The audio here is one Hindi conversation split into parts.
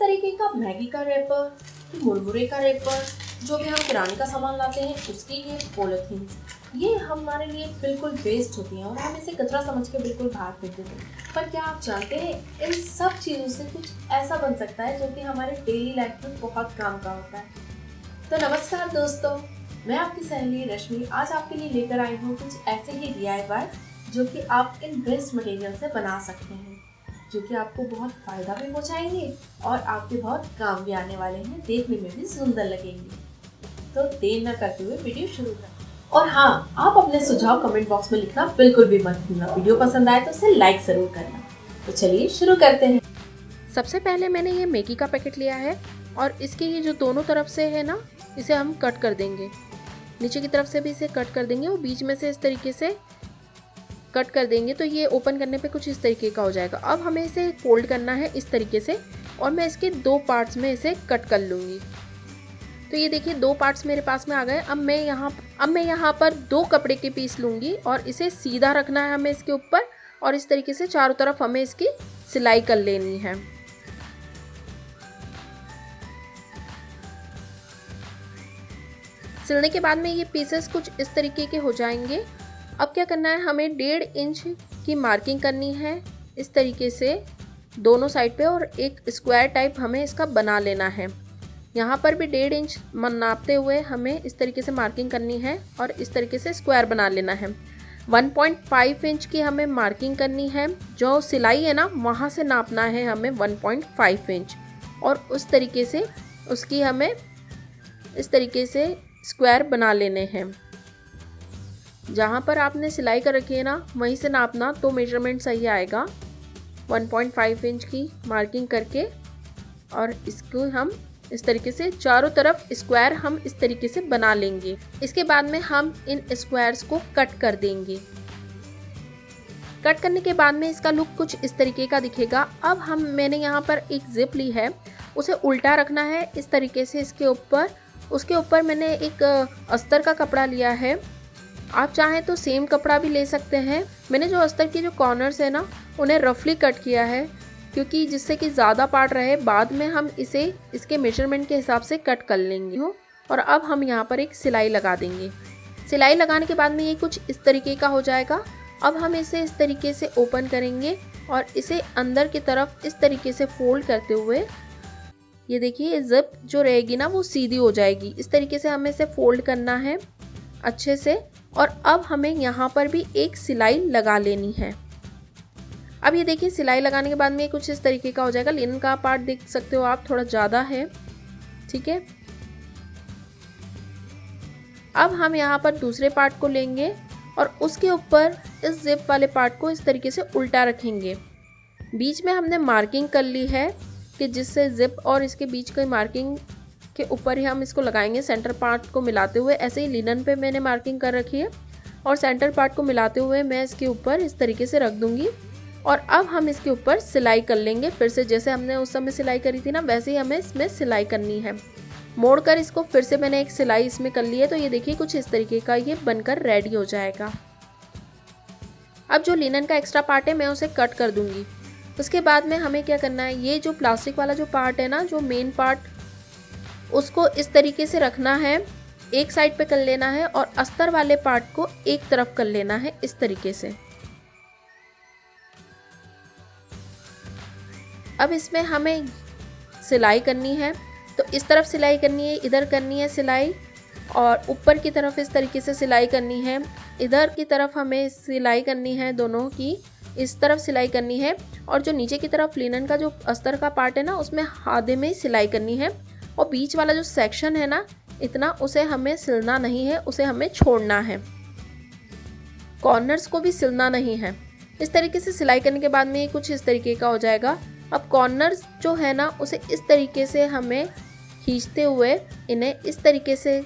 तरीके का मैगी का रैपर, मुरमुरे का रैपर, जो भी हम किराने का सामान लाते हैं उसकी ये पॉलिथीन, ये हमारे लिए बिल्कुल वेस्ट होती हैं और हम इसे कचरा समझ के बिल्कुल बाहर फेंक देते हैं। पर क्या आप जानते हैं इन सब चीज़ों से कुछ ऐसा बन सकता है जो कि हमारे डेली लाइफ में बहुत काम का होता है। तो नमस्कार दोस्तों, मैं आपकी सहेली रश्मि आज आपके लिए लेकर आई हूँ कुछ ऐसे ही DIY जो कि आप इन वेस्ट मटेरियल से बना सकते हैं, जो कि आपको बहुत फ़ायदा भी पहुँचाएंगे और आपके बहुत काम भी आने वाले हैं, देखने में भी सुंदर लगेंगे। तो देर न करते हुए वीडियो शुरू करें। और हाँ, आप अपने सुझाव कमेंट बॉक्स में लिखना बिल्कुल भी मत भूलना। वीडियो पसंद आए तो उसे लाइक ज़रूर करना। तो चलिए शुरू करते हैं। सबसे पहले मैंने ये मैगी का पैकेट लिया है और इसके ये जो दोनों तरफ से है ना, इसे हम कट कर देंगे। नीचे की तरफ से भी इसे कट कर देंगे और बीच में से इस तरीके से कट कर देंगे तो ये ओपन करने पे कुछ इस तरीके का हो जाएगा। अब हमें इसे फोल्ड करना है इस तरीके से और मैं इसके दो पार्ट्स में इसे कट कर लूँगी। तो ये देखिए दो पार्ट्स मेरे पास में आ गए। अब मैं यहाँ पर दो कपड़े के पीस लूँगी और इसे सीधा रखना है हमें इसके ऊपर और इस तरीके से चारों तरफ हमें इसकी सिलाई कर लेनी है। सिलने के बाद में ये पीसेस कुछ इस तरीके के हो जाएंगे। अब क्या करना है, हमें 1.5 इंच की मार्किंग करनी है इस तरीके से दोनों साइड पे और एक स्क्वायर टाइप हमें इसका बना लेना है। यहाँ पर भी 1.5 इंच नापते हुए हमें इस तरीके से मार्किंग करनी है और इस तरीके से स्क्वायर बना लेना है। 1.5 इंच की हमें मार्किंग करनी है, जो सिलाई है ना वहाँ से नापना है हमें 1.5 इंच और उस तरीके से उसकी हमें इस तरीके से स्क्वायर बना लेने हैं। जहाँ पर आपने सिलाई कर रखी है ना वहीं से नापना तो मेजरमेंट सही आएगा। 1.5 इंच की मार्किंग करके और इसको हम इस तरीके से चारों तरफ स्क्वायर हम इस तरीके से बना लेंगे। इसके बाद में हम इन स्क्वायर्स को कट कर देंगे। कट करने के बाद में इसका लुक कुछ इस तरीके का दिखेगा। अब मैंने यहाँ पर एक जिप ली है, उसे उल्टा रखना है इस तरीके से इसके ऊपर। उसके ऊपर मैंने एक अस्तर का कपड़ा लिया है, आप चाहें तो सेम कपड़ा भी ले सकते हैं। मैंने जो अस्तर की जो कॉर्नर्स है ना उन्हें रफली कट किया है क्योंकि जिससे कि ज़्यादा पार्ट रहे, बाद में हम इसे इसके मेजरमेंट के हिसाब से कट कर लेंगे। और अब हम यहाँ पर एक सिलाई लगा देंगे। सिलाई लगाने के बाद में ये कुछ इस तरीके का हो जाएगा। अब हम इसे इस तरीके से ओपन करेंगे और इसे अंदर की तरफ इस तरीके से फोल्ड करते हुए ये देखिए ये जिप जो रहेगी ना वो सीधी हो जाएगी। इस तरीके से हमें इसे फोल्ड करना है अच्छे से और अब हमें यहाँ पर भी एक सिलाई लगा लेनी है। अब ये देखिए सिलाई लगाने के बाद में कुछ इस तरीके का हो जाएगा। लिनन का पार्ट देख सकते हो आप, थोड़ा ज़्यादा है, ठीक है। अब हम यहाँ पर दूसरे पार्ट को लेंगे और उसके ऊपर इस जिप वाले पार्ट को इस तरीके से उल्टा रखेंगे। बीच में हमने मार्किंग कर ली है कि जिससे जिप और इसके बीच की मार्किंग के ऊपर ही हम इसको लगाएंगे सेंटर पार्ट को मिलाते हुए। ऐसे ही लिनन पे मैंने मार्किंग कर रखी है और सेंटर पार्ट को मिलाते हुए मैं इसके ऊपर इस तरीके से रख दूंगी और अब हम इसके ऊपर सिलाई कर लेंगे। फिर से जैसे हमने उस समय सिलाई करी थी ना वैसे ही हमें इसमें सिलाई करनी है। मोड़कर इसको फिर से मैंने एक सिलाई इसमें कर ली है। तो ये देखिए कुछ इस तरीके का ये बनकर रेडी हो जाएगा। अब जो लिनन का एक्स्ट्रा पार्ट है मैं उसे कट कर दूंगी। उसके बाद में हमें क्या करना है, ये जो प्लास्टिक वाला जो पार्ट है ना, जो मेन पार्ट, उसको इस तरीके से रखना है, एक साइड पे कर लेना है और अस्तर वाले पार्ट को एक तरफ कर लेना है इस तरीके से। अब इसमें हमें सिलाई करनी है, तो इस तरफ सिलाई करनी है, इधर करनी है सिलाई और ऊपर की तरफ इस तरीके से सिलाई करनी है। इधर की तरफ हमें सिलाई करनी है, दोनों की इस तरफ सिलाई करनी है और जो नीचे की तरफ लिनन का जो अस्तर का पार्ट है ना उसमें आधे में सिलाई करनी है और बीच वाला जो सेक्शन है ना इतना, उसे हमें सिलना नहीं है, उसे हमें छोड़ना है। कॉर्नर्स को भी सिलना नहीं है। इस तरीके से सिलाई करने के बाद में ये कुछ इस तरीके का हो जाएगा। अब कॉर्नर्स जो है ना उसे इस तरीके से हमें खींचते हुए इन्हें इस तरीके से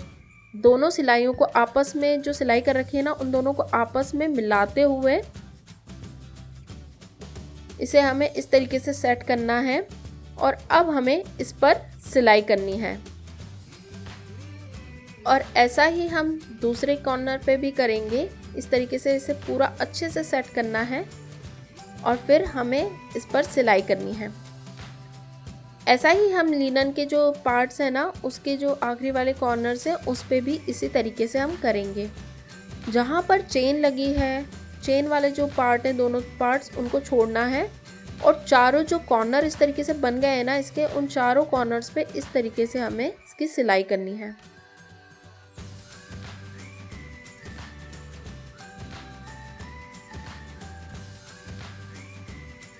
दोनों सिलाइयों को आपस में, जो सिलाई कर रखी है ना उन दोनों को आपस में मिलाते हुए इसे हमें इस तरीके से सेट करना है और अब हमें इस पर सिलाई करनी है। और ऐसा ही हम दूसरे कॉर्नर पे भी करेंगे। इस तरीके से इसे पूरा अच्छे से सेट करना है और फिर हमें इस पर सिलाई करनी है। ऐसा ही हम लिनन के जो पार्ट्स हैं ना, उसके जो आखिरी वाले कॉर्नर्स हैं उस पे भी इसी तरीके से हम करेंगे। जहाँ पर चेन लगी है, चेन वाले जो पार्ट हैं, दोनों पार्ट्स उनको छोड़ना है और चारों जो कॉर्नर इस तरीके से बन गए हैं ना इसके, उन चारों कॉर्नर्स पे इस तरीके से हमें इसकी सिलाई करनी है।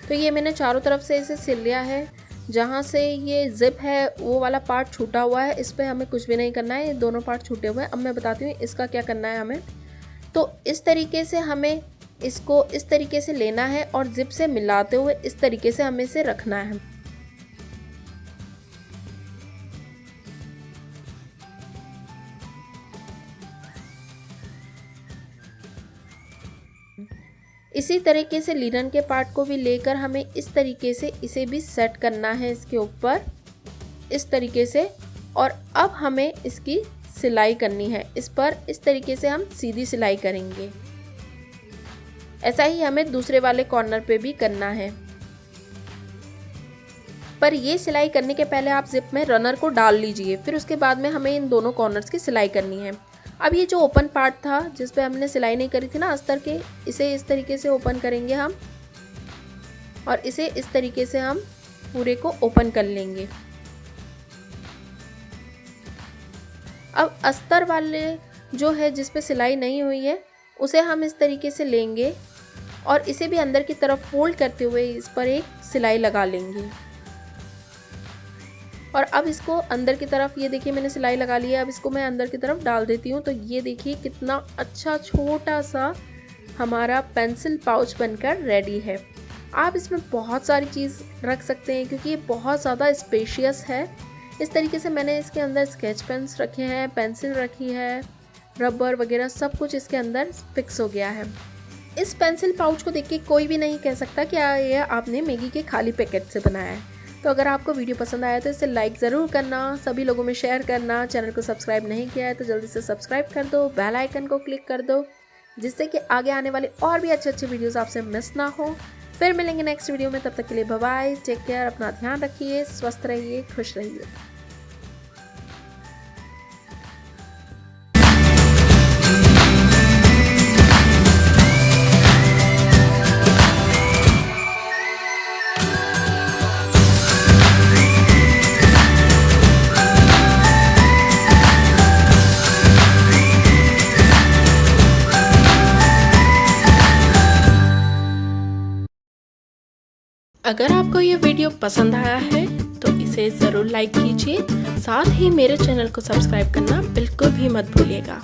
तो ये मैंने चारों तरफ से इसे सिल लिया है। जहाँ से ये जिप है वो वाला पार्ट छूटा हुआ है, इस पे हमें कुछ भी नहीं करना है, ये दोनों पार्ट छूटे हुए हैं। अब मैं बताती हूँ इसका क्या करना है हमें। तो इस तरीके से हमें इसको इस तरीके से लेना है और जिप से मिलाते हुए इस तरीके से हमें इसे रखना है। इसी तरीके से लिनन के पार्ट को भी लेकर हमें इस तरीके से इसे भी सेट करना है इसके ऊपर इस तरीके से। और अब हमें इसकी सिलाई करनी है, इस पर इस तरीके से हम सीधी सिलाई करेंगे। ऐसा ही हमें दूसरे वाले कॉर्नर पे भी करना है। पर ये सिलाई करने के पहले आप जिप में रनर को डाल लीजिए, फिर उसके बाद में हमें इन दोनों कॉर्नर्स की सिलाई करनी है। अब ये जो ओपन पार्ट था जिस पे हमने सिलाई नहीं करी थी ना अस्तर के, इसे इस तरीके से ओपन करेंगे हम और इसे इस तरीके से हम पूरे को ओपन कर लेंगे। अब अस्तर वाले जो है जिस पे सिलाई नहीं हुई है उसे हम इस तरीके से लेंगे और इसे भी अंदर की तरफ फोल्ड करते हुए इस पर एक सिलाई लगा लेंगे। और अब इसको अंदर की तरफ, ये देखिए मैंने सिलाई लगा ली है, अब इसको मैं अंदर की तरफ डाल देती हूँ। तो ये देखिए कितना अच्छा छोटा सा हमारा पेंसिल पाउच बनकर रेडी है। आप इसमें बहुत सारी चीज़ रख सकते हैं क्योंकि ये बहुत ज़्यादा स्पेशियस है। इस तरीके से मैंने इसके अंदर स्केच पेन्स रखे हैं, पेंसिल रखी है, रबर वगैरह सब कुछ इसके अंदर फिक्स हो गया है। इस पेंसिल पाउच को देख के कोई भी नहीं कह सकता कि ये आपने मैगी के खाली पैकेट से बनाया है। तो अगर आपको वीडियो पसंद आया तो इसे लाइक ज़रूर करना, सभी लोगों में शेयर करना। चैनल को सब्सक्राइब नहीं किया है तो जल्दी से सब्सक्राइब कर दो, बेल आइकन को क्लिक कर दो, जिससे कि आगे आने वाले और भी अच्छे अच्छे वीडियोस आपसे मिस ना हो। फिर मिलेंगे नेक्स्ट वीडियो में, तब तक के लिए बाय बाय, टेक केयर, अपना ध्यान रखिए, स्वस्थ रहिए, खुश रहिए। अगर आपको ये वीडियो पसंद आया है तो इसे ज़रूर लाइक कीजिए, साथ ही मेरे चैनल को सब्सक्राइब करना बिल्कुल भी मत भूलिएगा।